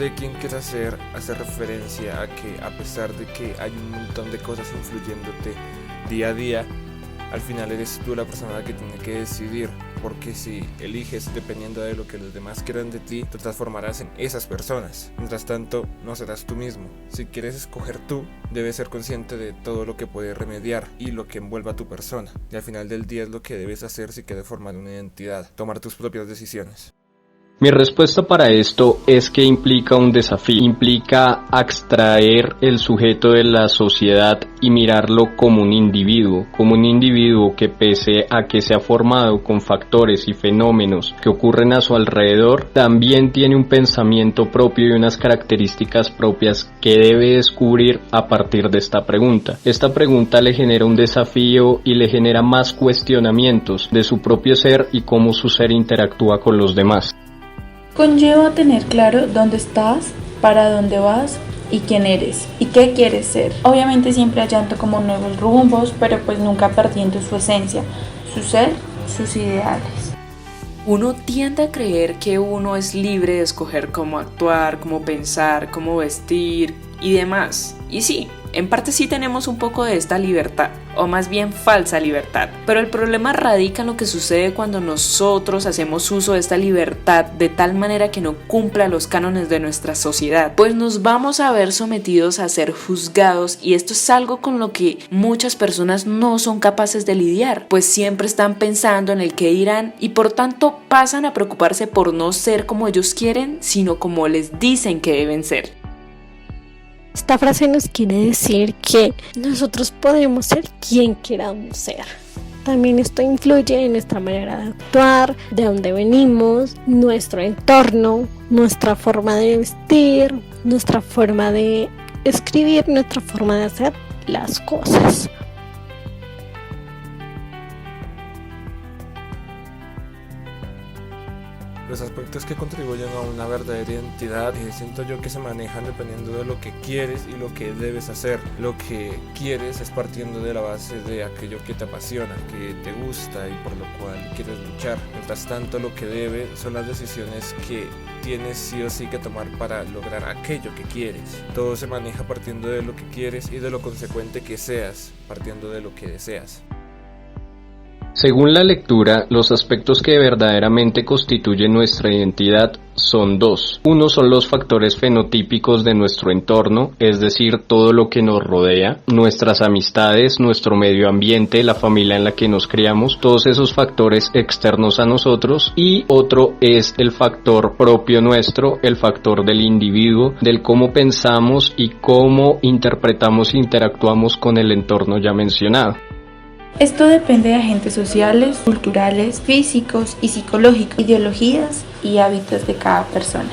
sé quién quieras ser hace referencia a que a pesar de que hay un montón de cosas influyéndote día a día, al final eres tú la persona que tiene que decidir, porque si eliges dependiendo de lo que los demás quieran de ti, te transformarás en esas personas. Mientras tanto, no serás tú mismo. Si quieres escoger tú, debes ser consciente de todo lo que puede remediar y lo que envuelva a tu persona. Y al final del día es lo que debes hacer si quieres formar una identidad, tomar tus propias decisiones. Mi respuesta para esto es que implica un desafío, implica abstraer el sujeto de la sociedad y mirarlo como un individuo que pese a que se ha formado con factores y fenómenos que ocurren a su alrededor, también tiene un pensamiento propio y unas características propias que debe descubrir a partir de esta pregunta. Esta pregunta le genera un desafío y le genera más cuestionamientos de su propio ser y cómo su ser interactúa con los demás. Conlleva tener claro dónde estás, para dónde vas y quién eres y qué quieres ser. Obviamente siempre hallando como nuevos rumbos, pero pues nunca perdiendo su esencia, su ser, sus ideales. Uno tiende a creer que uno es libre de escoger cómo actuar, cómo pensar, cómo vestir y demás. Y sí, en parte sí tenemos un poco de esta libertad, o más bien falsa libertad, pero el problema radica en lo que sucede cuando nosotros hacemos uso de esta libertad de tal manera que no cumpla los cánones de nuestra sociedad, pues nos vamos a ver sometidos a ser juzgados, y esto es algo con lo que muchas personas no son capaces de lidiar, pues siempre están pensando en el qué dirán y por tanto pasan a preocuparse por no ser como ellos quieren, sino como les dicen que deben ser. Esta frase nos quiere decir que nosotros podemos ser quien queramos ser. También esto influye en nuestra manera de actuar, de dónde venimos, nuestro entorno, nuestra forma de vestir, nuestra forma de escribir, nuestra forma de hacer las cosas. Los aspectos que contribuyen a una verdadera identidad, siento yo que se manejan dependiendo de lo que quieres y lo que debes hacer. Lo que quieres es partiendo de la base de aquello que te apasiona, que te gusta y por lo cual quieres luchar. Mientras tanto, lo que debe son las decisiones que tienes sí o sí que tomar para lograr aquello que quieres. Todo se maneja partiendo de lo que quieres y de lo consecuente que seas, partiendo de lo que deseas. Según la lectura, los aspectos que verdaderamente constituyen nuestra identidad son dos. Uno son los factores fenotípicos de nuestro entorno, es decir, todo lo que nos rodea, nuestras amistades, nuestro medio ambiente, la familia en la que nos criamos, todos esos factores externos a nosotros. Y otro es el factor propio nuestro, el factor del individuo, del cómo pensamos y cómo interpretamos e interactuamos con el entorno ya mencionado. Esto depende de agentes sociales, culturales, físicos y psicológicos, ideologías y hábitos de cada persona.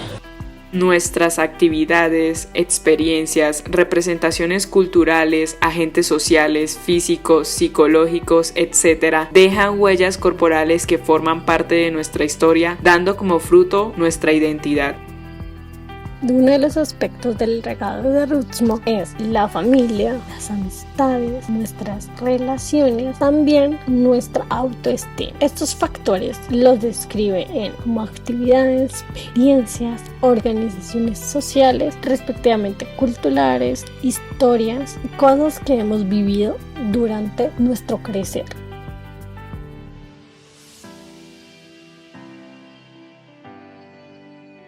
Nuestras actividades, experiencias, representaciones culturales, agentes sociales, físicos, psicológicos, etc. dejan huellas corporales que forman parte de nuestra historia, dando como fruto nuestra identidad. Uno de los aspectos del legado de Erasmo es la familia, las amistades, nuestras relaciones, también nuestra autoestima. Estos factores los describe como actividades, experiencias, organizaciones sociales, respectivamente culturales, historias y cosas que hemos vivido durante nuestro crecer.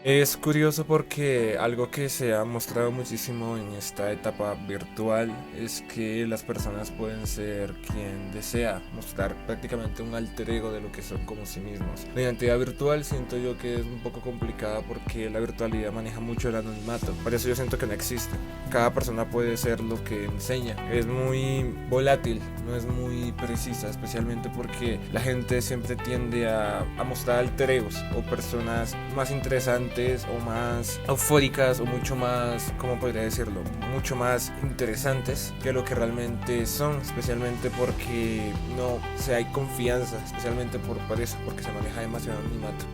Es curioso porque algo que se ha mostrado muchísimo en esta etapa virtual es que las personas pueden ser quien desea, mostrar prácticamente un alter ego de lo que son como sí mismos. La identidad virtual siento yo que es un poco complicada porque la virtualidad maneja mucho el anonimato, por eso yo siento que no existe. Cada persona puede ser lo que enseña, es muy volátil, no es muy precisa, especialmente porque la gente siempre tiende a mostrar alter egos o personas más interesantes o más eufóricas o mucho más, ¿cómo podría decirlo? Mucho más interesantes que lo que realmente son, especialmente porque no hay confianza, especialmente por eso, porque se maneja demasiado anonimato.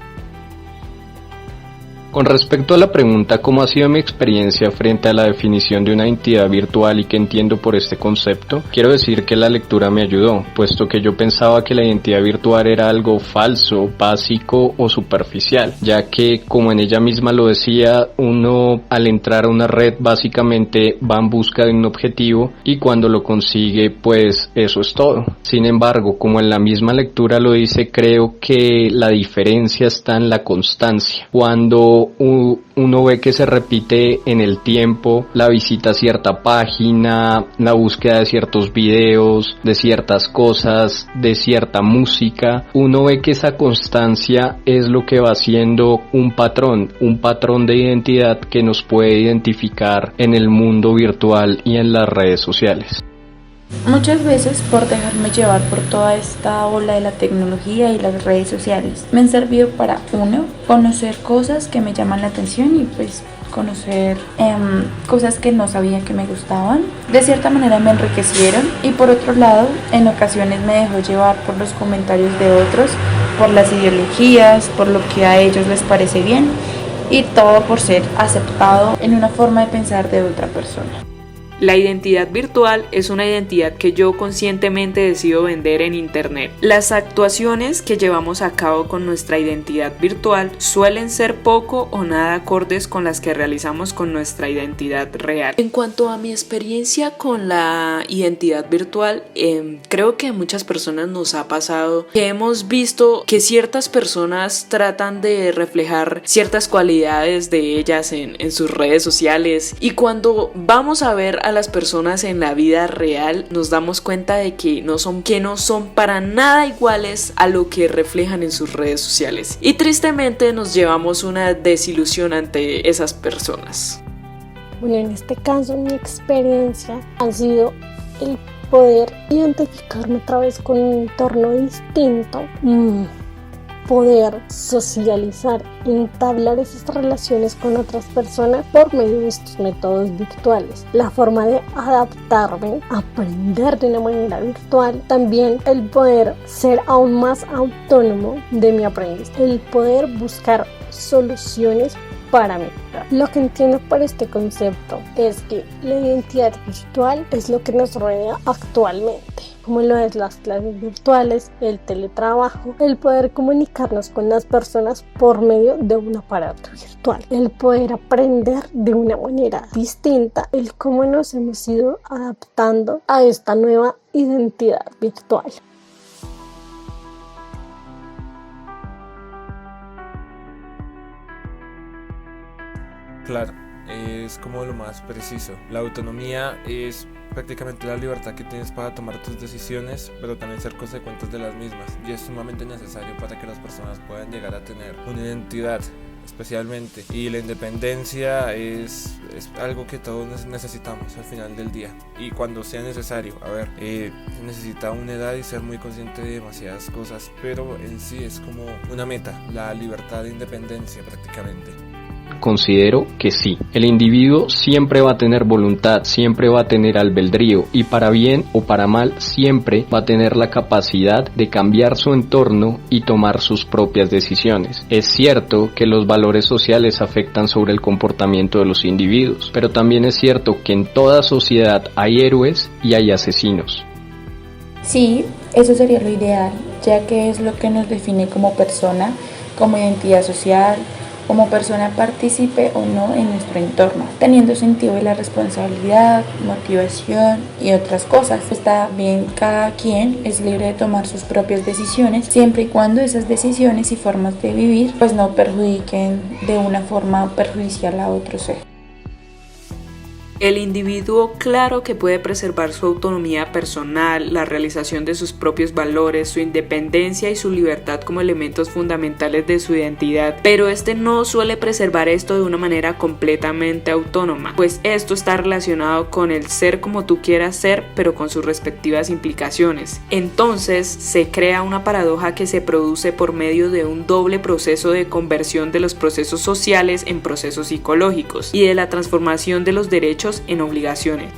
Con respecto a la pregunta cómo ha sido mi experiencia frente a la definición de una entidad virtual y qué entiendo por este concepto, quiero decir que la lectura me ayudó, puesto que yo pensaba que la identidad virtual era algo falso, básico o superficial, ya que, como en ella misma lo decía, uno al entrar a una red básicamente va en busca de un objetivo y cuando lo consigue, pues eso es todo. Sin embargo, como en la misma lectura lo dice, creo que la diferencia está en la constancia. Cuando uno ve que se repite en el tiempo la visita a cierta página, la búsqueda de ciertos videos, de ciertas cosas, de cierta música, uno ve que esa constancia es lo que va haciendo un patrón de identidad que nos puede identificar en el mundo virtual y en las redes sociales. Muchas veces, por dejarme llevar por toda esta ola de la tecnología y las redes sociales, me han servido para, uno, conocer cosas que me llaman la atención y pues conocer cosas que no sabía que me gustaban. De cierta manera me enriquecieron y por otro lado, en ocasiones me dejó llevar por los comentarios de otros, por las ideologías, por lo que a ellos les parece bien y todo por ser aceptado en una forma de pensar de otra persona. La identidad virtual es una identidad que yo conscientemente decido vender en internet. Las actuaciones que llevamos a cabo con nuestra identidad virtual suelen ser poco o nada acordes con las que realizamos con nuestra identidad real. En cuanto a mi experiencia con la identidad virtual, creo que a muchas personas nos ha pasado que hemos visto que ciertas personas tratan de reflejar ciertas cualidades de ellas en sus redes sociales y cuando vamos a ver a las personas en la vida real nos damos cuenta de que no son para nada iguales a lo que reflejan en sus redes sociales y tristemente nos llevamos una desilusión ante esas personas. Bueno, en este caso mi experiencia ha sido el poder identificarme otra vez con un entorno distinto, poder socializar, entablar esas relaciones con otras personas por medio de estos métodos virtuales. La forma de adaptarme, aprender de una manera virtual, también el poder ser aún más autónomo de mi aprendizaje, el poder buscar soluciones para mí. Lo que entiendo por este concepto es que la identidad virtual es lo que nos rodea actualmente, como lo es las clases virtuales, el teletrabajo, el poder comunicarnos con las personas por medio de un aparato virtual, el poder aprender de una manera distinta, el cómo nos hemos ido adaptando a esta nueva identidad virtual. Claro, es como lo más preciso. La autonomía es prácticamente la libertad que tienes para tomar tus decisiones, pero también ser consecuentes de las mismas. Y es sumamente necesario para que las personas puedan llegar a tener una identidad, especialmente. Y la independencia es algo que todos necesitamos al final del día. Y cuando sea necesario, se necesita una edad y ser muy consciente de demasiadas cosas, pero en sí es como una meta, la libertad de independencia prácticamente. Considero que sí, el individuo siempre va a tener voluntad, siempre va a tener albedrío y para bien o para mal siempre va a tener la capacidad de cambiar su entorno y tomar sus propias decisiones. Es cierto que los valores sociales afectan sobre el comportamiento de los individuos, pero también es cierto que en toda sociedad hay héroes y hay asesinos. Sí, eso sería lo ideal, ya que es lo que nos define como persona, como identidad social, como persona partícipe o no en nuestro entorno, teniendo sentido de la responsabilidad, motivación y otras cosas. Está bien, cada quien es libre de tomar sus propias decisiones, siempre y cuando esas decisiones y formas de vivir pues no perjudiquen de una forma perjudicial a otro ser. El individuo, claro que puede preservar su autonomía personal, la realización de sus propios valores, su independencia y su libertad como elementos fundamentales de su identidad, pero este no suele preservar esto de una manera completamente autónoma, pues esto está relacionado con el ser como tú quieras ser, pero con sus respectivas implicaciones. Entonces, se crea una paradoja que se produce por medio de un doble proceso de conversión de los procesos sociales en procesos psicológicos y de la transformación de los derechos en obligaciones.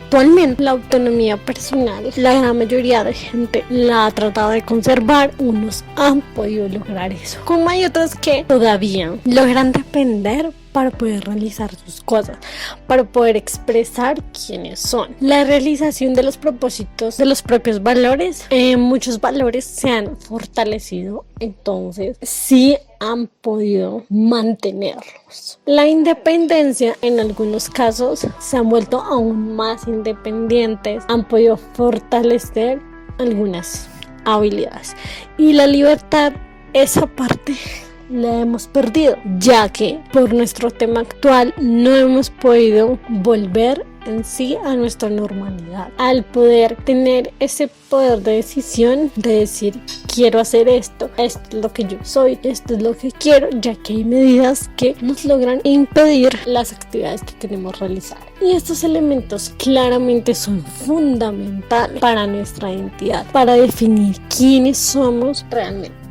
Actualmente la autonomía personal, la gran mayoría de gente la ha tratado de conservar, unos han podido lograr eso, como hay otros que todavía logran depender para poder realizar sus cosas, para poder expresar quiénes son. La realización de los propósitos, de los propios valores, muchos valores se han fortalecido, entonces sí han podido mantenerlos. La independencia en algunos casos se han vuelto aún más independientes, han podido fortalecer algunas habilidades y la libertad, esa parte la hemos perdido, ya que por nuestro tema actual no hemos podido volver en sí a nuestra normalidad, al poder tener ese poder de decisión de decir quiero hacer esto es lo que yo soy, esto es lo que quiero, ya que hay medidas que nos logran impedir las actividades que queremos realizar, y estos elementos claramente son fundamentales para nuestra identidad, para definir quiénes somos realmente.